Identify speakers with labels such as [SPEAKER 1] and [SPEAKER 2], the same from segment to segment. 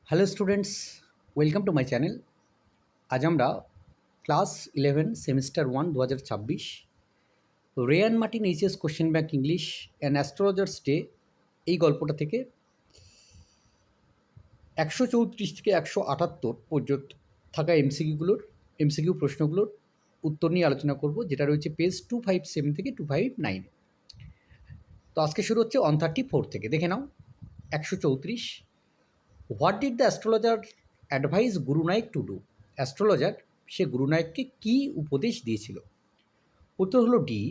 [SPEAKER 1] Hello students, welcome to my channel. আজ আমরা class 11 semester 1 2026 Ray and Martin HS question bank English and astrologer's day এই গল্পটা থেকে 134 থেকে 178 পর্যন্ত থাকা এমসিকিউ প্রশ্নগুলোর উত্তর নিয়ে আলোচনা করব, যেটা রয়েছে পেজ 257 থেকে 259। তো আজকে শুরু হচ্ছে 134 থেকে। দেখে নাও 134। What did the astrologer advise Guru Nayak to do? Astrologer সে গুরু নায়ককে কী উপদেশ দিয়েছিল? উত্তর হলো D,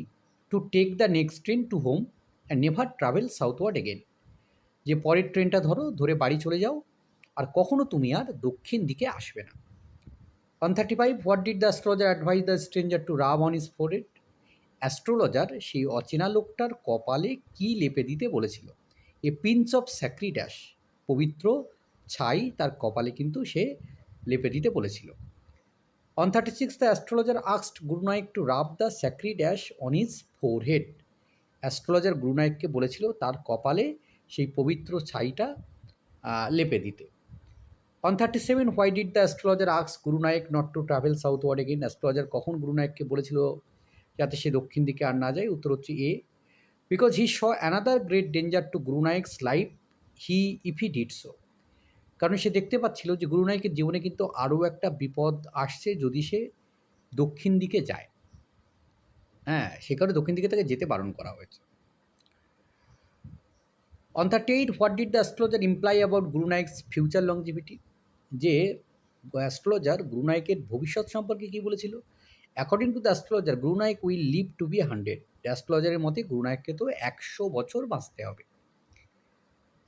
[SPEAKER 1] to take the next train to home and never travel southward again. যে পরের ট্রেনটা ধরে বাড়ি চলে যাও, আর কখনো তুমি আর দক্ষিণ দিকে আসবে না। 135, what did the astrologer advise the stranger to rub on his forehead? Astrologer সেই অচেনা লোকটার কপালে কী লেপে দিতে বলেছিল? A pinch of sacred ash, পবিত্র ছাই তার কপালে কিন্তু সে লেপে দিতে বলেছিল। 136, the astrologer asked Guru Nanak to rub the sacred ash on his forehead. Astrologer গুরু নায়ককে বলেছিল তার কপালে সেই পবিত্র ছাইটা লেপে দিতে। 137, why did the astrologer ask Guru Nayak not to travel southward again? Astrologer কখন গুরু নায়ককে বলেছিল যাতে সে দক্ষিণ দিকে আর না যায়? উত্তর হচ্ছে A, because he saw another great danger to Guru Nayak's life if he did so. কারণ সে দেখতে পাচ্ছিল যে গুরু নায়কের জীবনে কিন্তু আরও একটা বিপদ আসছে যদি সে দক্ষিণ দিকে যায়। হ্যাঁ, সে কারণে দক্ষিণ দিকে তাকে যেতে বারণ করা হয়েছে। 138, what did the astrologer imply about Guru নায়কস future longevity? যে অ্যাস্ট্রোলজার গুরু নায়কের ভবিষ্যৎ সম্পর্কে কী বলেছিল? According to the astrologer Guru Naik will leave to B 100। অ্যাস্ট্রোলজারের মতে গুরু নায়ককে তো 100 বছর বাঁচতে হবে।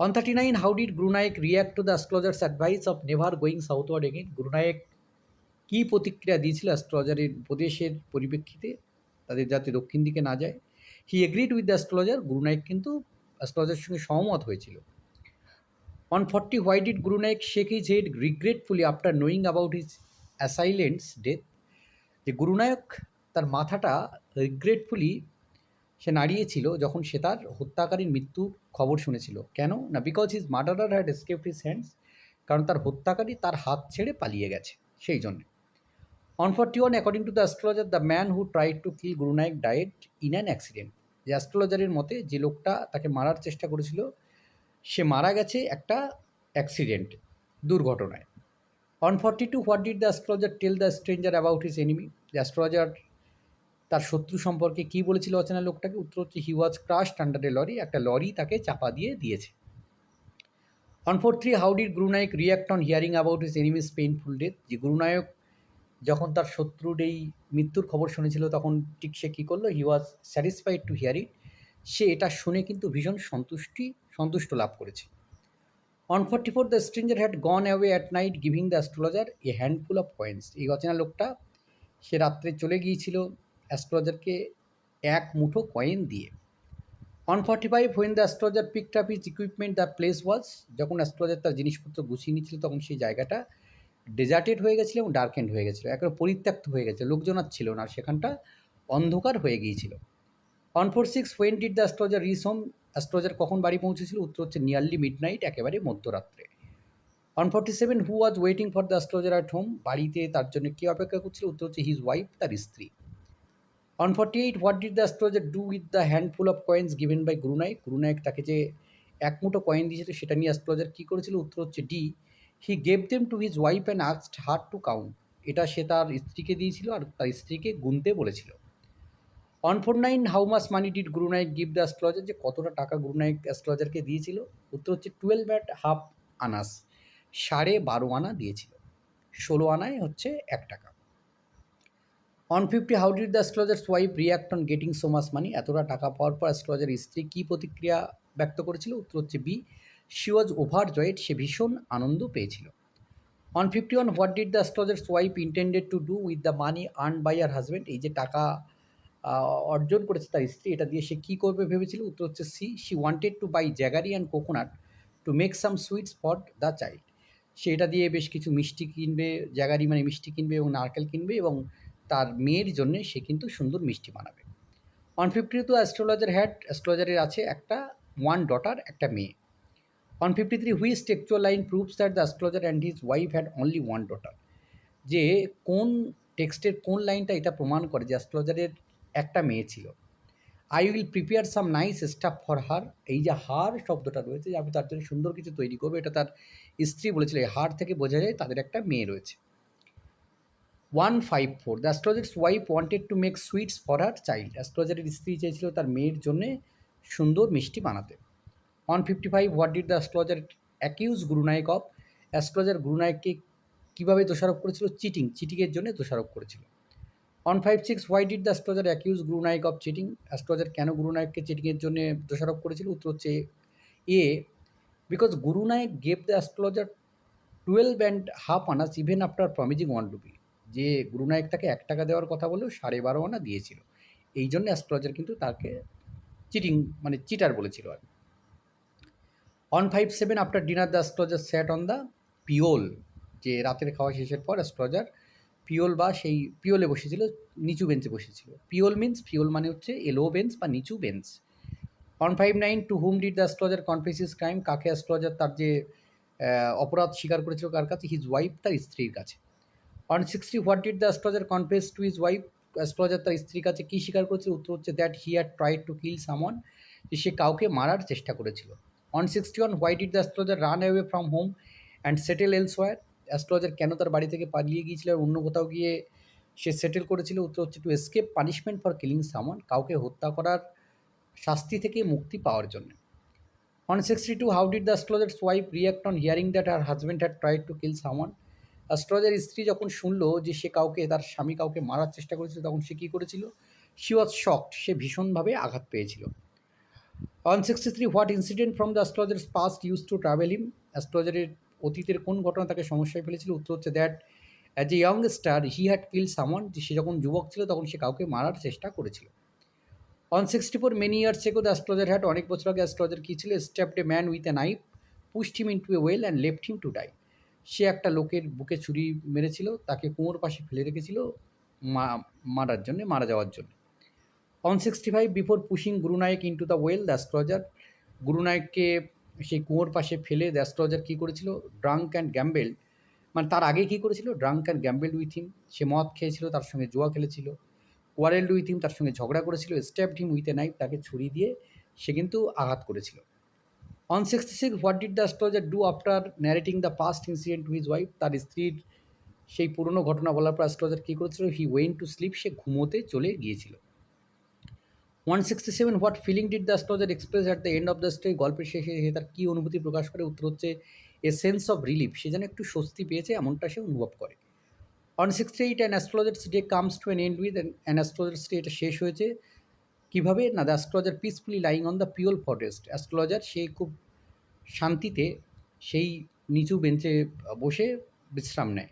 [SPEAKER 1] 139, how did Guru Nayak react to the astrologer's advice of never going southward again? Guru Nayak কী প্রতিক্রিয়া দিয়েছিল অ্যাস্ট্রোলজারের উপদেশের পরিপ্রেক্ষিতে তাদের যাতে দক্ষিণ দিকে না যায়? হি এগ্রিড উইথ দ্য অ্যাস্ট্রোলজার, গুরু নায়ক কিন্তু অ্যাস্ট্রোলজারের সঙ্গে সহমত হয়েছিল। 140, why did Guru Nayak shake his head regretfully after knowing about his assailant's death? যে গুরু নায়ক তার মাথাটা রিগ্রেটফুলি সে নাড়িয়েছিল যখন সে তার হত্যাকারীর মৃত্যুর খবর শুনেছিল। কেন না? Because his murderer had escaped his hands, কারণ তার হত্যাকারী তার হাত ছেড়ে পালিয়ে গেছে সেই জন্যে। 141, according to the astrologer the man who tried to kill Guru Naik died in an accident. যে অ্যাস্ট্রোলজারের মতে যে লোকটা তাকে মারার চেষ্টা করেছিল সে মারা গেছে একটা অ্যাক্সিডেন্ট, দুর্ঘটনায়। 142, what did the astrologer tell the stranger about his enemy? The astrologer তার শত্রু সম্পর্কে কী বলেছিল অচেনা লোকটাকে? উত্তর হচ্ছে he was crushed under a lorry, একটা লরি তাকে চাপা দিয়ে দিয়েছে। 143, how did Guru Nayak react on hearing about his enemy's painful death? যে গুরু নায়ক যখন তার শত্রুর এই মৃত্যুর খবর শুনেছিল তখন ঠিক সে কী করলো? হি ওয়াজ স্যাটিসফাইড টু হিয়ার ইট, সে এটা শুনে কিন্তু ভীষণ সন্তুষ্ট লাভ করেছে। 144, the stranger had gone away at night giving the astrologer a handful of coins. এই অচেনা লোকটা সে রাত্রে চলে গিয়েছিল অ্যাস্ট্রোলজারকে এক মুঠো কয়েন দিয়ে। 145, when the astrologer picked up his equipment the place was, যখন অ্যাস্ট্রোলজার তার জিনিসপত্র গুছিয়ে নিচ্ছিল তখন সেই জায়গাটা ডেজার্টেড হয়ে গেছিলো এবং ডার্কেন্ড হয়ে গেছিলো, একেবারে পরিত্যক্ত হয়ে গেছে, লোকজন আর ছিল না, সেখানটা অন্ধকার হয়ে গিয়েছিল। 146, when did the astrologer reach home? Astrologer কখন বাড়ি পৌঁছেছিল? উত্তর হচ্ছে নিয়ারলি মিড নাইট, একেবারে মধ্যরাত্রে। 147, who was waiting for the astrologer at home? বাড়িতে তার জন্য কে অপেক্ষা করছিল? উত্তর হচ্ছে হিজ ওয়াইফ, তার স্ত্রী। 148, what did the astrologer do with the handful of coins given by Guru Nayak? গুরু নায়ক তাকে যে এক মুঠো কয়েন দিয়েছিল সেটা নিয়ে অ্যাস্ট্রোলজার কী করেছিল? উত্তর হচ্ছে D, he gave them to his wife and asked her to count. এটা সে তার স্ত্রীকে দিয়েছিল আর তার স্ত্রীকে গুনতে বলেছিল। 149, how much money did Guru Naik give the astrologer? যে কতটা টাকা গুরু নায়ক অ্যাস্ট্রোলজারকে দিয়েছিল? উত্তর হচ্ছে 12.5 আনাস, 12.5 আনা দিয়েছিল, 16 আনায় হচ্ছে 1 টাকা। 150, how did the astrologer's wife react on getting so much money? এতটা টাকা পাওয়ার পর অ্যাস্ট্রোলজার স্ত্রী কী প্রতিক্রিয়া ব্যক্ত করেছিল? উত্তর হচ্ছে B, she was overjoyed, সে ভীষণ আনন্দ পেয়েছিল। 151, what did the astrologer's wife intended to do with the money earn by her husband? এই যে টাকা অর্জন করেছে তার স্ত্রী, এটা দিয়ে সে কী করবে ভেবেছিল? উত্তর হচ্ছে C, she wanted to buy jaggery and coconut to make some sweets for the child. সে এটা দিয়ে বেশ কিছু মিষ্টি কিনবে, জ্যাগারি মানে মিষ্টি কিনবে এবং নারকেল কিনবে এবং তার মেয়ের জন্যে সে কিন্তু সুন্দর মিষ্টি বানাবে। 152, অ্যাস্ট্রোলজার আছে একটা ওয়ান ডটার, একটা মেয়ে। On 53, which textual line proves that the astrologer and his wife had only one daughter? যে কোন টেক্সটের কোন লাইনটা এটা প্রমাণ করে যে অ্যাস্ট্রোলজারের একটা মেয়ে ছিল? I will prepare some nice staff for her. এই যে হার শব্দটা রয়েছে যে আমি তার জন্য সুন্দর কিছু তৈরি করবো, এটা তার স্ত্রী বলেছিল। এই হার থেকে বোঝা যায় তাদের একটা মেয়ে রয়েছে। 154, the astrologer's wife wanted to make sweets for her child. অ্যাস্ট্রোলজারের স্ত্রী চেয়েছিল তার মেয়ের জন্যে সুন্দর মিষ্টি বানাতে। 155, what did the astrologer accuse Gurunayak of? Astrologer গুরুনায়ককে কীভাবে দোষারোপ করেছিল? চিটিংয়ের জন্য দোষারোপ করেছিল। 156, why did the astrologer accuse Gurunayak of cheating? Astrologer কেন গুরুনায়ককে চিটিংয়ের জন্য দোষারোপ করেছিল? উত্তর হচ্ছে A, because Gurunayak gave the astrologer 12.5 annas even after promising 1 rupee. যে গুরুনায়ক তাকে 1 টাকা দেওয়ার কথা বলেও 12.5 আনা দিয়েছিল। এই জন্য অ্যাস্ট্রোলজার কিন্তু তাকে চিটিং মানে চিটার বলেছিল আর। 157, after dinner the astrologer sat on the pyol. যে রাতের খাওয়া শেষের পর অ্যাস্ট্রোলজার পিওল বা সেই পিওলে বসেছিল, নিচু বেঞ্চে বসেছিল। পিওল মানে হচ্ছে এলো বেঞ্চ বা নিচু bench. 159, to whom did the astrologer confess his crime? কাকে অ্যাস্ট্রোলজার তার যে অপরাধ স্বীকার করেছিল কার কাছে? হিজ ওয়াইফ, তার স্ত্রীর কাছে। 160, what did the astrologer confess two his wife? Astrologer তার স্ত্রীর কাছে কী স্বীকার করেছিল? উত্তর হচ্ছে that he had tried to kill someone, যে সে কাউকে মারার চেষ্টা করেছিল। 161, why did the astrologer run away from home and settle elsewhere? Astrologer কেন তার বাড়ি থেকে পালিয়ে গিয়েছিল আর অন্য কোথাও গিয়ে সে সেটেল করেছিল? উত্তর হচ্ছে to escape punishment for killing someone, কাউকে হত্যা করার শাস্তি থেকে মুক্তি পাওয়ার জন্য। 162, how did the astrologer's wife react on hearing that her husband had tried to kill someone? Astrologer স্ত্রী যখন শুনলো যে তার স্বামী কাউকে মারার চেষ্টা করেছিল, তখন সে কী করেছিল? শি ওয়াজ শকড, সে ভীষণভাবে আঘাত পেয়েছিল। 163, what incident from the astrologer's past use to trouble him? অ্যাস্ট্রোলজারের অতীতের কোন ঘটনা তাকে সমস্যায় ফেলেছিল? উত্তর হচ্ছে that as a young star he had kill someone, যে সে যখন যুবক ছিল তখন সে কাউকে মারার চেষ্টা করেছিল। 164, many years ago the astrologer had, অনেক বছর আগে অ্যাস্ট্রোলজার কী ছিল? Stabbed a man with a knife, pushed him into a well and left him to die. সে একটা লোকের বুকে ছুরি মেরেছিল, তাকে কুয়োর পাশে ফেলে রেখেছিল মারা যাওয়ার জন্য। 165, before pushing Gurunayak into the well the astrologer, গুরুনায়ককে সেই কুয়োর পাশে ফেলে দ্য অ্যাস্ট্রোলজার কী করেছিল? ড্রাঙ্ক অ্যান্ড গ্যাম্বেল, মানে তার আগে কী করেছিল? Drank and gamble with him, সে মদ খেয়েছিল, তার সঙ্গে জুয়া খেলেছিল। কোয়ারেলড উইথ হিম, তার সঙ্গে ঝগড়া করেছিল। স্ট্যাপড হিম উইথ এ নাইফ, তাকে ছুরি দিয়ে সে কিন্তু আঘাত করেছিল। 166, what did the astrologer do after narrating the past incident two his wife? তার স্ত্রীর সেই পুরনো ঘটনা বলার পর অ্যাস্ট্রোলজার কী করেছিল? হি ওয়েন্ট টু স্লিপ, সে ঘুমোতে চলে গিয়েছিল। 167, what feeling did the astrologer express at the end of the story? গল্পের শেষে সে তার কী অনুভূতি প্রকাশ করে? উত্তর হচ্ছে এ সেন্স অফ রিলিফ, সে যেন একটু স্বস্তি পেয়েছে এমনটা সে অনুভব করে। 168, an astrologer's day comes to an end with, an astrologer's day, এটা শেষ হয়েছে কীভাবে? না, the astrologer peacefully lying on the pyol forest, astrologer সে খুব শান্তিতে সেই নিচু বেঞ্চে বসে বিশ্রাম নেয়।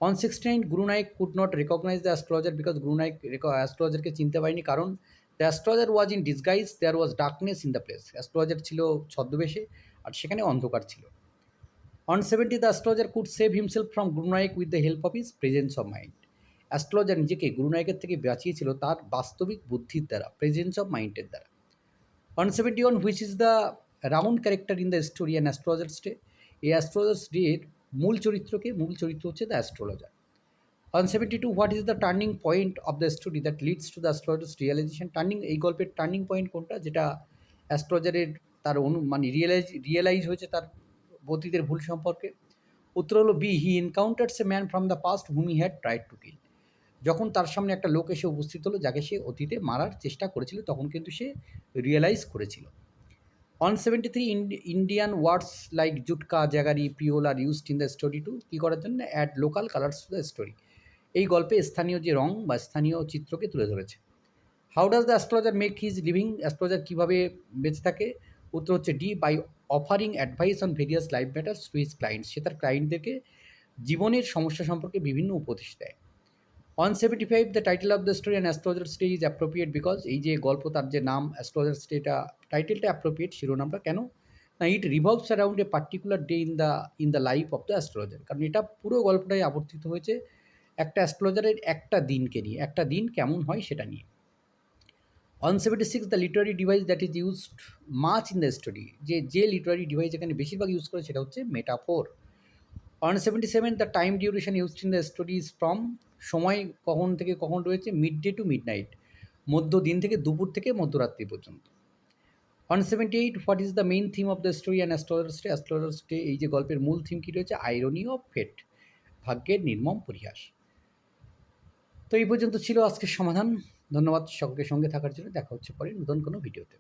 [SPEAKER 1] 169, Gurunayak could not recognise the astrologer because Gurunayak অ্যাস্ট্রোলজারকে চিনতে পারেনি কারণ the astrologer was in disguise, there was darkness in the place. Astrologer ছিল ছদ্মবেশে আর সেখানে অন্ধকার ছিল। 170, the astrologer could save himself from Guru Nayak with the help of his presence of mind. Astrologer নিজেকে গুরুনায়কের থেকে বাঁচিয়েছিল তার বাস্তবিক বুদ্ধির দ্বারা, প্রেজেন্স অফ মাইন্ডের দ্বারা। 171, which is the round character in the story and astrologer's day? এই অ্যাস্ট্রোলজার্স ডের মূল চরিত্র হচ্ছে the astrologer. 172, what is the turning point of the story that leads to the astrologer's realization? এই গল্পের টার্নিং পয়েন্ট কোনটা, যেটা অ্যাস্ট্রোলজারের তার মানে রিয়েলাইজ হয়েছে তার অতীতের ভুল সম্পর্কে? উত্তর হলো B, he encounters a man from the past whom he had tried to kill. যখন তার সামনে একটা লোক এসে উপস্থিত হলো যাকে সে অতীতে মারার চেষ্টা করেছিল, তখন কিন্তু সে রিয়েলাইজ করেছিল। 173, Indian words like jutka, jaggery, pyol are used in the story to, কী করার জন্য? Add local colours to the story. এই গল্পে স্থানীয় যে রং বা স্থানীয় চিত্রকে তুলে ধরেছে। How does the astrologer make his living? Astrologer কীভাবে বেঁচে থাকে? উত্তর হচ্ছে D, by offering advice on various life matters to his clients. সে তার ক্লায়েন্টদেরকে জীবনের সমস্যা সম্পর্কে বিভিন্ন উপদেশ দেয়। 175, the title of the story and astrologer's day is appropriate because, এই যে গল্প তার যে নাম অ্যাস্ট্রোলজার্স ডে, এটা টাইটেলটা অ্যাপ্রোপ্রিয়েট, শিরোনামটা কেন? না, it revolves around a particular day in the life of the astrologer, কারণ এটা পুরো গল্পটাই আবর্তিত হয়েছে একটা অ্যাস্ট্রোলজারের একটা দিনকে নিয়ে, একটা দিন কেমন হয় সেটা নিয়ে। 176 the literary device that is used much in the story, যে লিটারারি ডিভাইস এখানে বেশিরভাগ ইউজ করে সেটা হচ্ছে metaphor. 177 the time duration used in the story is from, সময় কখন থেকে কখন রয়েছে, midday to midnight, মধ্যদিন থেকে দুপুর থেকে মধ্যরাত্রি পর্যন্ত। 178 what is the main theme of the story and astrologer's day, astrologer's day এই যে গল্পের মূল থিম কী রয়েছে, আইরনি অফ ফেট, ভাগ্যের নির্মম পরিহাস। তো এই পর্যন্ত ছিল আজকের সমাধান। ধন্যবাদ সকলকে সঙ্গে থাকার জন্য। দেখা হচ্ছে পরে নতুন কোনো ভিডিওতে।